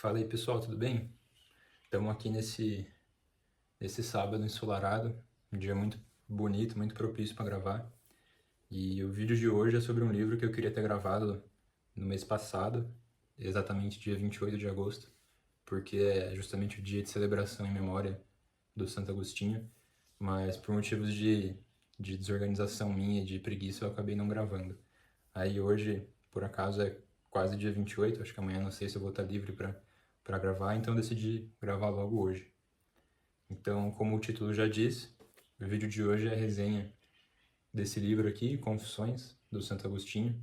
Fala aí, pessoal, tudo bem? Estamos aqui nesse sábado ensolarado, um dia muito bonito, muito propício para gravar. E o vídeo de hoje é sobre um livro que eu queria ter gravado no mês passado, exatamente dia 28 de agosto, porque é justamente o dia de celebração em memória do Santo Agostinho, mas por motivos de desorganização minha e de preguiça eu acabei não gravando. Aí hoje, por acaso, é quase dia 28, acho que amanhã não sei se eu vou estar livre para gravar, então eu decidi gravar logo hoje. Então, como o título já diz, o vídeo de hoje é a resenha desse livro aqui, Confissões, do Santo Agostinho.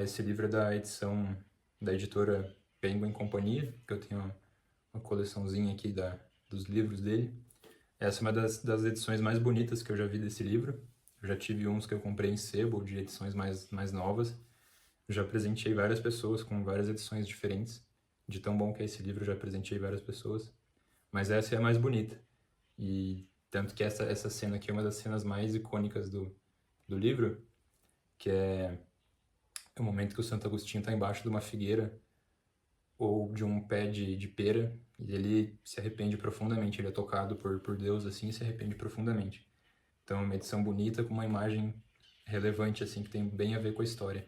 Esse livro é da edição da editora Penguin Companhia, que eu tenho uma coleçãozinha aqui dos livros dele. Essa é uma das edições mais bonitas que eu já vi desse livro. Eu já tive uns que eu comprei em sebo, de edições mais novas. Eu já presenteei várias pessoas com várias edições diferentes. De tão bom que é esse livro, eu já presenteei várias pessoas. Mas essa é a mais bonita. E tanto que essa cena aqui é uma das cenas mais icônicas do livro, que é o momento que o Santo Agostinho está embaixo de uma figueira ou de um pé de pera, e ele se arrepende profundamente. Ele é tocado por Deus assim e se arrepende profundamente. Então é uma edição bonita com uma imagem relevante assim que tem bem a ver com a história.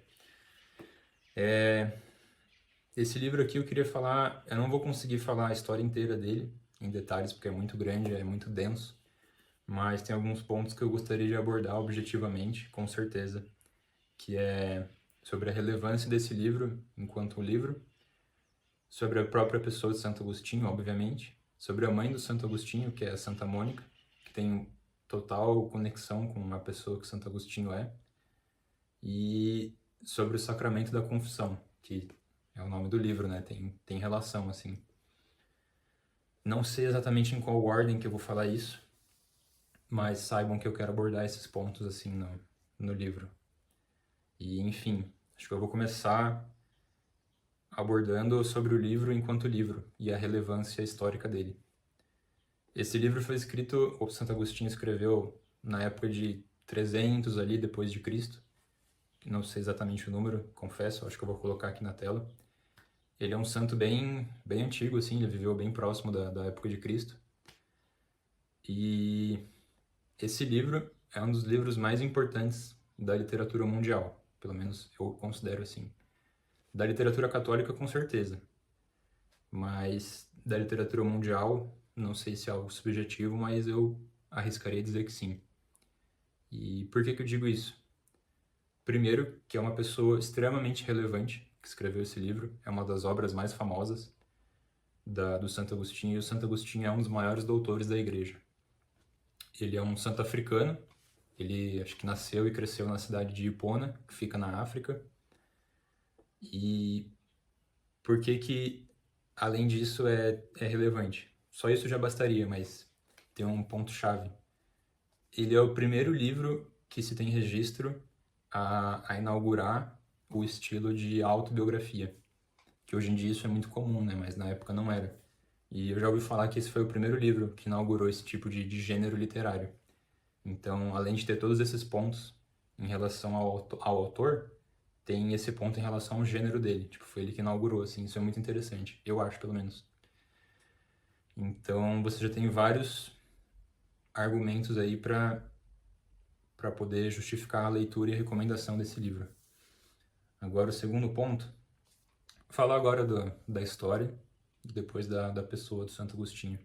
Esse livro aqui eu queria falar, eu não vou conseguir falar a história inteira dele em detalhes porque é muito grande, é muito denso, mas tem alguns pontos que eu gostaria de abordar objetivamente, com certeza, que é sobre a relevância desse livro enquanto um livro, sobre a própria pessoa de Santo Agostinho, obviamente, sobre a mãe do Santo Agostinho, que é a Santa Mônica, que tem total conexão com a pessoa que Santo Agostinho é, e sobre o sacramento da confissão, que é o nome do livro, né? Tem relação, assim. Não sei exatamente em qual ordem que eu vou falar isso, mas saibam que eu quero abordar esses pontos, assim, no livro. E, enfim, acho que eu vou começar abordando sobre o livro enquanto livro e a relevância histórica dele. Esse livro foi escrito, o Santo Agostinho escreveu na época de 300 ali depois de Cristo, não sei exatamente o número, confesso, acho que eu vou colocar aqui na tela. Ele é um santo bem antigo, assim, ele viveu bem próximo da época de Cristo. E esse livro é um dos livros mais importantes da literatura mundial, pelo menos eu considero assim. Da literatura católica, com certeza, mas da literatura mundial, não sei se é algo subjetivo, mas eu arriscaria dizer que sim. E por que eu digo isso? Primeiro, que é uma pessoa extremamente relevante que escreveu esse livro, é uma das obras mais famosas do Santo Agostinho, e o Santo Agostinho é um dos maiores doutores da igreja. Ele é um santo africano, ele acho que nasceu e cresceu na cidade de Hipona, que fica na África. E por que além disso, é relevante? Só isso já bastaria, mas tem um ponto-chave. Ele é o primeiro livro que se tem registro a inaugurar o estilo de autobiografia, que hoje em dia isso é muito comum, né? Mas na época não era. E eu já ouvi falar que esse foi o primeiro livro que inaugurou esse tipo de gênero literário. Então, além de ter todos esses pontos em relação ao autor, tem esse ponto em relação ao gênero dele. Tipo, foi ele que inaugurou, assim, isso é muito interessante. Eu acho, pelo menos. Então, você já tem vários argumentos aí para poder justificar a leitura e a recomendação desse livro. Agora, o segundo ponto, vou falar agora da história, depois da pessoa do Santo Agostinho.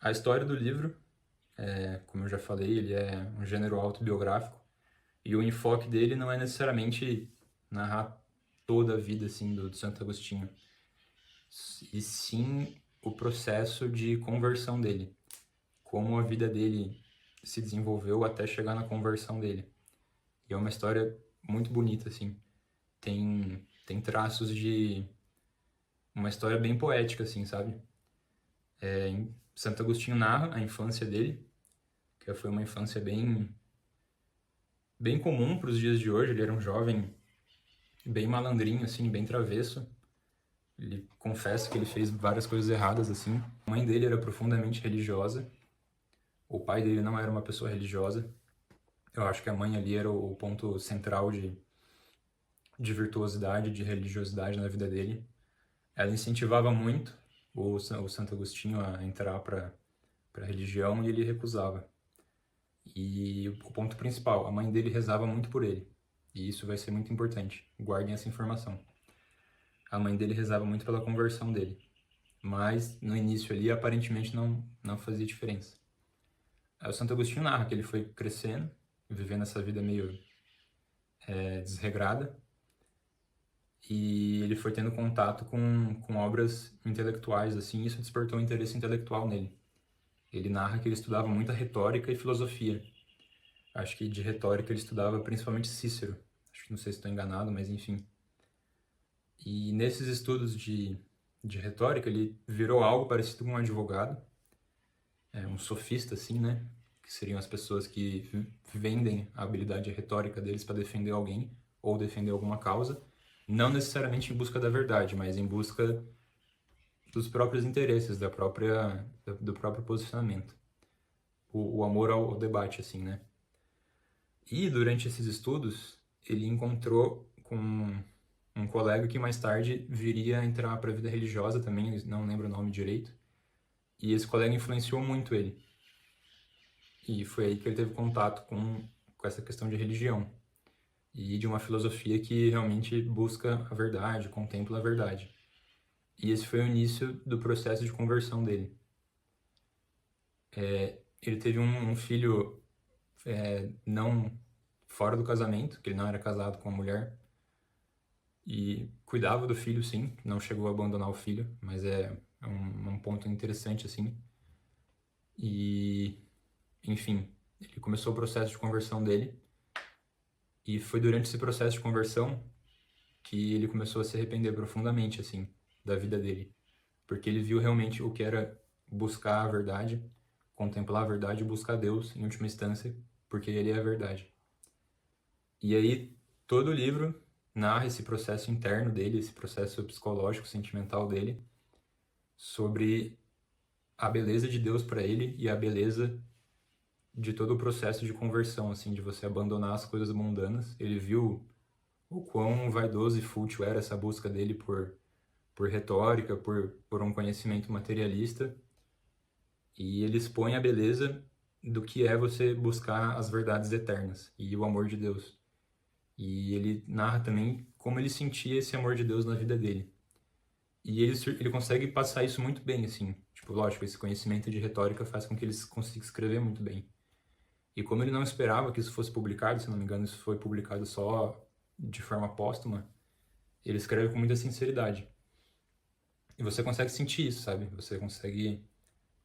A história do livro, como eu já falei, ele é um gênero autobiográfico, e o enfoque dele não é necessariamente narrar toda a vida assim, do Santo Agostinho, e sim o processo de conversão dele, como a vida dele se desenvolveu até chegar na conversão dele. E é uma história muito bonita, assim. Tem traços de uma história bem poética, assim, sabe? Santo Agostinho narra a infância dele, que foi uma infância bem comum para os dias de hoje. Ele era um jovem bem malandrinho, assim, bem travesso. Ele confessa que ele fez várias coisas erradas, assim. A mãe dele era profundamente religiosa. O pai dele não era uma pessoa religiosa. Eu acho que a mãe ali era o ponto central de virtuosidade, de religiosidade na vida dele. ela incentivava muito o Santo Agostinho a entrar para a religião e ele recusava. E o ponto principal, a mãe dele rezava muito por ele. E isso vai ser muito importante. Guardem essa informação. A mãe dele rezava muito pela conversão dele. Mas no início ali, aparentemente, não fazia diferença. Aí o Santo Agostinho narra que ele foi crescendo, vivendo essa vida meio desregrada. E ele foi tendo contato com obras intelectuais, assim, e isso despertou um interesse intelectual nele. Ele narra que ele estudava muita retórica e filosofia. Acho que de retórica ele estudava principalmente Cícero. Acho que não sei se estou enganado, mas enfim. E nesses estudos de retórica, ele virou algo parecido com um advogado, um sofista, assim, né? Que seriam as pessoas que vendem a habilidade retórica deles para defender alguém ou defender alguma causa, não necessariamente em busca da verdade, mas em busca dos próprios interesses, do próprio posicionamento. O amor ao debate, assim, né? E durante esses estudos, ele encontrou com um colega que mais tarde viria a entrar para a vida religiosa também, não lembro o nome direito. E esse colega influenciou muito ele. E foi aí que ele teve contato com essa questão de religião e de uma filosofia que realmente busca a verdade, contempla a verdade. E esse foi o início do processo de conversão dele. Ele teve um filho não fora do casamento, que ele não era casado com uma mulher, e cuidava do filho, sim, não chegou a abandonar o filho, mas é um ponto interessante, assim. E, enfim, ele começou o processo de conversão dele, e foi durante esse processo de conversão que ele começou a se arrepender profundamente, assim, da vida dele. Porque ele viu realmente o que era buscar a verdade, contemplar a verdade e buscar Deus, em última instância, porque ele é a verdade. E aí, todo o livro narra esse processo interno dele, esse processo psicológico, sentimental dele, sobre a beleza de Deus para ele e a beleza de todo o processo de conversão, assim, de você abandonar as coisas mundanas. Ele viu o quão vaidoso e fútil era essa busca dele por retórica, por um conhecimento materialista, e ele expõe a beleza do que é você buscar as verdades eternas e o amor de Deus. E ele narra também como ele sentia esse amor de Deus na vida dele. E ele consegue passar isso muito bem, assim. Tipo, lógico, esse conhecimento de retórica faz com que ele consiga escrever muito bem. E como ele não esperava que isso fosse publicado, se não me engano, isso foi publicado só de forma póstuma, ele escreve com muita sinceridade. E você consegue sentir isso, sabe? Você consegue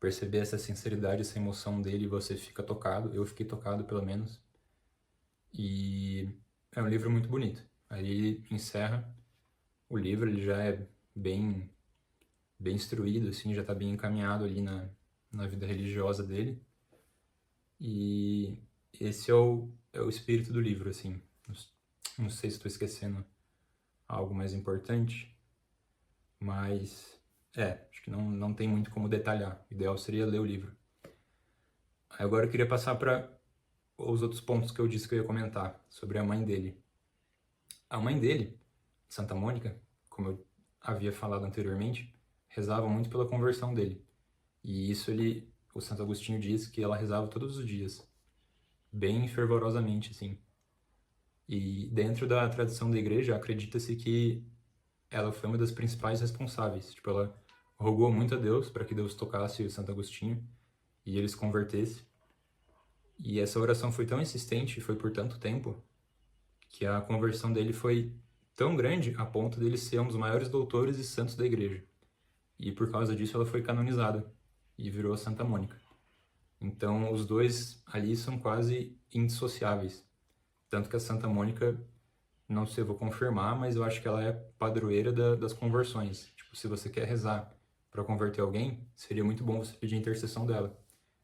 perceber essa sinceridade, essa emoção dele, e você fica tocado. Eu fiquei tocado, pelo menos. E é um livro muito bonito. Aí ele encerra o livro, ele já é bem instruído, assim, já está bem encaminhado ali na vida religiosa dele. E esse é o espírito do livro, assim. Não sei se estou esquecendo algo mais importante, mas acho que não tem muito como detalhar. O ideal seria ler o livro. Agora eu queria passar para os outros pontos que eu disse que eu ia comentar sobre a mãe dele. A mãe dele, Santa Mônica, como eu havia falado anteriormente, rezava muito pela conversão dele. E isso o Santo Agostinho diz que ela rezava todos os dias, bem fervorosamente, assim. E dentro da tradição da igreja, acredita-se que ela foi uma das principais responsáveis. Tipo, ela rogou muito a Deus para que Deus tocasse o Santo Agostinho e ele se convertesse. E essa oração foi tão insistente, foi por tanto tempo, que a conversão dele foi tão grande a ponto dele ser um dos maiores doutores e santos da igreja. E por causa disso ela foi canonizada e virou a Santa Mônica. Então os dois ali são quase indissociáveis. Tanto que a Santa Mônica, não sei, eu vou confirmar, mas eu acho que ela é padroeira das conversões. Tipo, se você quer rezar para converter alguém, seria muito bom você pedir a intercessão dela.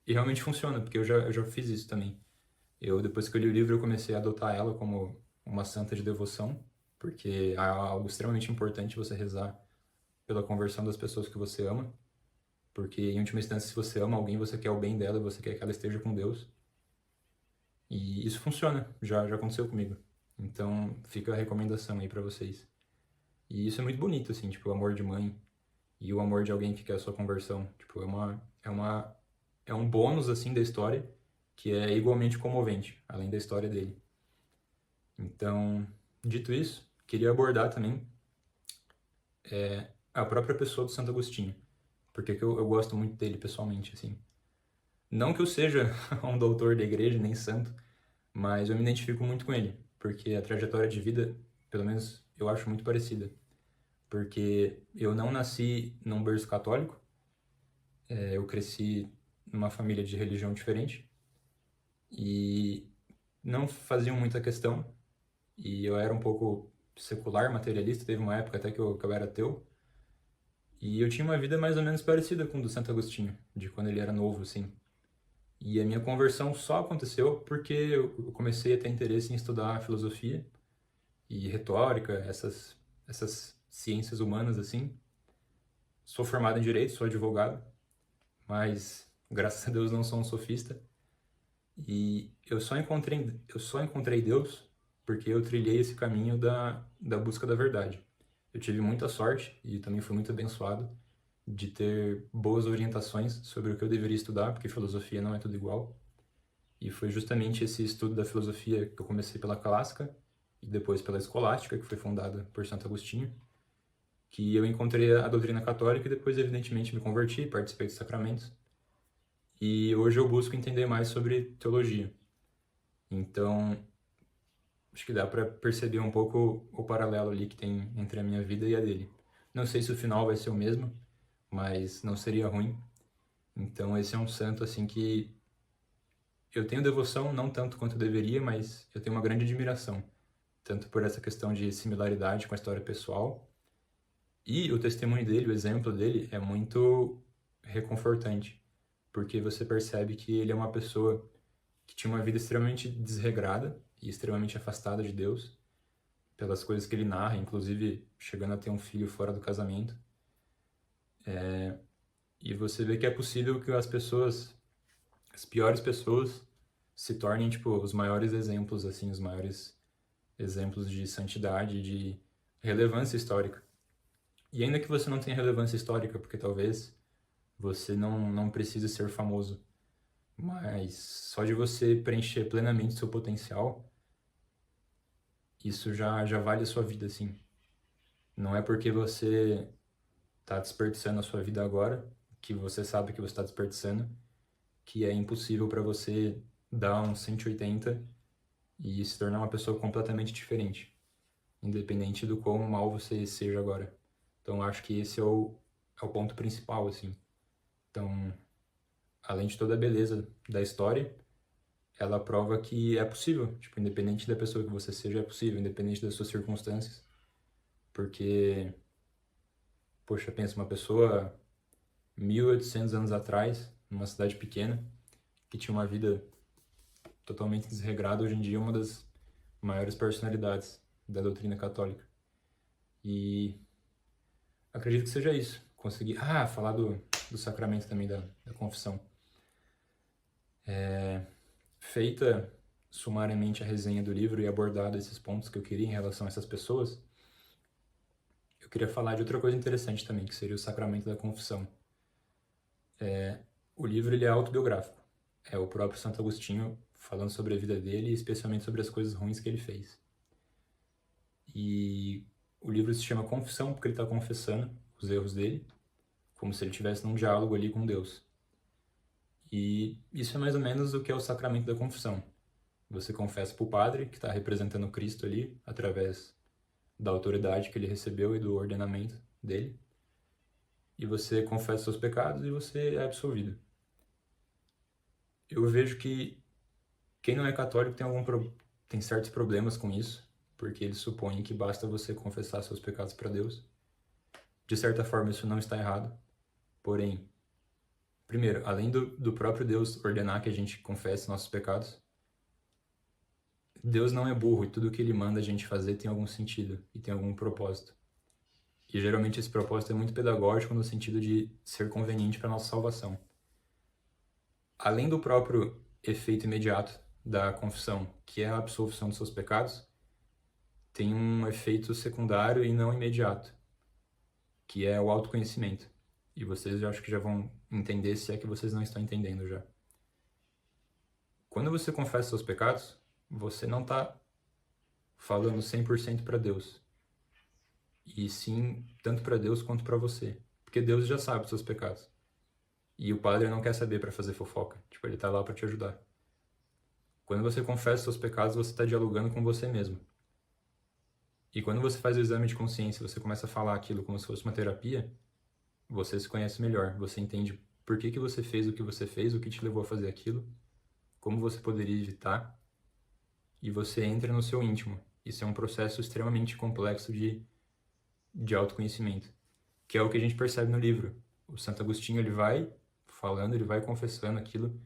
E realmente funciona, porque eu já fiz isso também. Depois que eu li o livro, eu comecei a adotar ela como uma santa de devoção, porque é algo extremamente importante você rezar pela conversão das pessoas que você ama, porque em última instância, se você ama alguém, você quer o bem dela, você quer que ela esteja com Deus. E isso funciona, já aconteceu comigo. Então, fica a recomendação aí para vocês. E isso é muito bonito, assim, tipo, o amor de mãe e o amor de alguém que quer a sua conversão. Tipo, é um bônus, assim, da história que é igualmente comovente, além da história dele. Então, dito isso, queria abordar também a própria pessoa do Santo Agostinho, porque que eu gosto muito dele pessoalmente, assim. Não que eu seja um doutor da igreja, nem santo, mas eu me identifico muito com ele, porque a trajetória de vida, pelo menos eu acho muito parecida. Porque eu não nasci num berço católico, eu cresci numa família de religião diferente e não faziam muita questão, e eu era um pouco secular, materialista, teve uma época até que eu era ateu, e eu tinha uma vida mais ou menos parecida com a do Santo Agostinho, de quando ele era novo, assim. E a minha conversão só aconteceu porque eu comecei a ter interesse em estudar filosofia e retórica, essas ciências humanas, assim. Sou formado em Direito, sou advogado, mas graças a Deus não sou um sofista. E eu só encontrei Deus porque eu trilhei esse caminho da busca da verdade. Eu tive muita sorte e também fui muito abençoado de ter boas orientações sobre o que eu deveria estudar, porque filosofia não é tudo igual. E foi justamente esse estudo da filosofia que eu comecei pela clássica e depois pela escolástica, que foi fundada por Santo Agostinho, que eu encontrei a doutrina católica e depois, evidentemente, me converti, participei dos sacramentos. E hoje eu busco entender mais sobre teologia. Então, acho que dá para perceber um pouco o paralelo ali que tem entre a minha vida e a dele. Não sei se o final vai ser o mesmo, mas não seria ruim. Então, esse é um santo assim que eu tenho devoção, não tanto quanto eu deveria, mas eu tenho uma grande admiração, tanto por essa questão de similaridade com a história pessoal, e o testemunho dele, o exemplo dele é muito reconfortante, porque você percebe que ele é uma pessoa que tinha uma vida extremamente desregrada e extremamente afastada de Deus, pelas coisas que ele narra, inclusive chegando a ter um filho fora do casamento. E você vê que é possível que as pessoas, as piores pessoas, se tornem tipo os maiores exemplos, assim, os maiores exemplos de santidade, de relevância histórica. E ainda que você não tenha relevância histórica, porque talvez você não precise ser famoso, mas só de você preencher plenamente seu potencial, isso já vale a sua vida, assim. Não é porque você está desperdiçando a sua vida agora, que você sabe que você está desperdiçando, que é impossível para você dar um 180 e se tornar uma pessoa completamente diferente, independente do quão mal você seja agora. Então, acho que esse é o ponto principal, assim. Então, além de toda a beleza da história, ela prova que é possível, tipo, independente da pessoa que você seja, é possível, independente das suas circunstâncias, porque, poxa, pensa, uma pessoa 1800 anos atrás, numa cidade pequena, que tinha uma vida totalmente desregrada, hoje em dia é uma das maiores personalidades da doutrina católica. E acredito que seja isso. Consegui, falar do sacramento também da confissão. Feita sumariamente a resenha do livro e abordado esses pontos que eu queria em relação a essas pessoas, eu queria falar de outra coisa interessante também, que seria o sacramento da confissão. O livro ele é autobiográfico. É o próprio Santo Agostinho falando sobre a vida dele e especialmente sobre as coisas ruins que ele fez. E o livro se chama Confissão porque ele está confessando os erros dele, como se ele estivesse num diálogo ali com Deus. E isso é mais ou menos o que é o sacramento da confissão. Você confessa para o padre, que está representando Cristo ali, através da autoridade que ele recebeu e do ordenamento dele. E você confessa seus pecados e você é absolvido. Eu vejo que quem não é católico tem certos problemas com isso, porque eles supõem que basta você confessar seus pecados para Deus. De certa forma, isso não está errado. Porém, primeiro, além do próprio Deus ordenar que a gente confesse nossos pecados, Deus não é burro e tudo que ele manda a gente fazer tem algum sentido e tem algum propósito. E geralmente esse propósito é muito pedagógico no sentido de ser conveniente para nossa salvação. Além do próprio efeito imediato da confissão, que é a absolvição dos seus pecados, tem um efeito secundário e não imediato, que é o autoconhecimento. E vocês eu acho que já vão entender, se é que vocês não estão entendendo já. Quando você confessa seus pecados, você não está falando 100% para Deus. E sim, tanto para Deus quanto para você. Porque Deus já sabe os seus pecados. E o padre não quer saber para fazer fofoca. Tipo, ele tá lá para te ajudar. Quando você confessa seus pecados, você está dialogando com você mesmo. E quando você faz o exame de consciência, você começa a falar aquilo como se fosse uma terapia, você se conhece melhor. Você entende por que você fez o que você fez, o que te levou a fazer aquilo, como você poderia evitar, e você entra no seu íntimo. Isso é um processo extremamente complexo de autoconhecimento, que é o que a gente percebe no livro. O Santo Agostinho, ele vai falando, ele vai confessando aquilo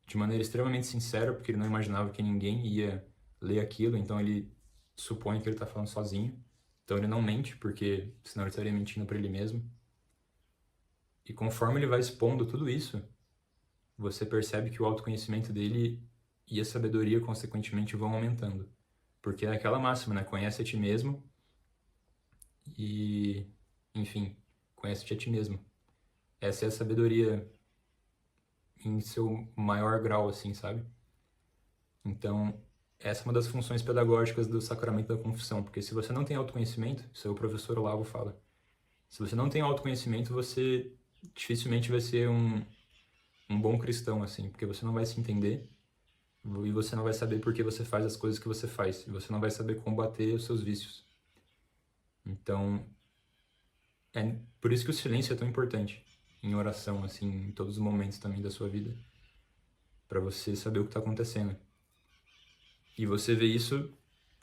de maneira extremamente sincera, porque ele não imaginava que ninguém ia ler aquilo, então ele supõe que ele está falando sozinho. Então ele não mente, porque senão ele estaria mentindo para ele mesmo. E conforme ele vai expondo tudo isso, você percebe que o autoconhecimento dele e a sabedoria, consequentemente, vão aumentando. Porque é aquela máxima, né? Conhece a ti mesmo e, enfim, conhece-te a ti mesmo. Essa é a sabedoria em seu maior grau, assim, sabe? Então, essa é uma das funções pedagógicas do sacramento da confissão, porque se você não tem autoconhecimento, isso é o professor Olavo fala, se você não tem autoconhecimento, você dificilmente vai ser um bom cristão, assim, porque você não vai se entender e você não vai saber por que você faz as coisas que você faz, e você não vai saber combater os seus vícios. Então, é por isso que o silêncio é tão importante em oração, assim, em todos os momentos também da sua vida, para você saber o que está acontecendo. E você vê isso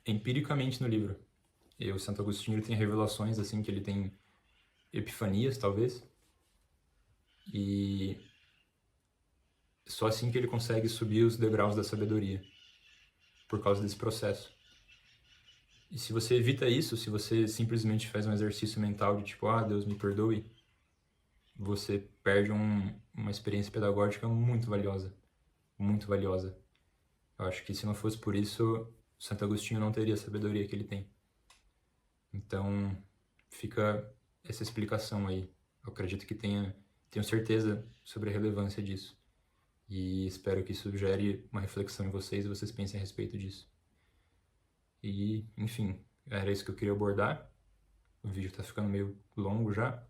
empiricamente no livro. E o Santo Agostinho, ele tem revelações, assim, que ele tem epifanias, talvez, e só assim que ele consegue subir os degraus da sabedoria, por causa desse processo. E se você evita isso, se você simplesmente faz um exercício mental de tipo, ah, Deus me perdoe, você perde uma experiência pedagógica muito valiosa. Muito valiosa. Eu acho que se não fosse por isso, Santo Agostinho não teria a sabedoria que ele tem. Então, fica essa explicação aí. Eu acredito que tenho certeza sobre a relevância disso. E espero que isso gere uma reflexão em vocês e vocês pensem a respeito disso. E, enfim, era isso que eu queria abordar. O vídeo tá ficando meio longo já.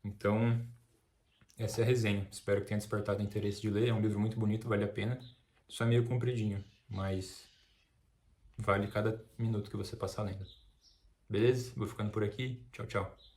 Então, essa é a resenha. Espero que tenha despertado interesse de ler. É um livro muito bonito, vale a pena. Só é meio compridinho, mas vale cada minuto que você passar lendo. Beleza? Vou ficando por aqui. Tchau, tchau.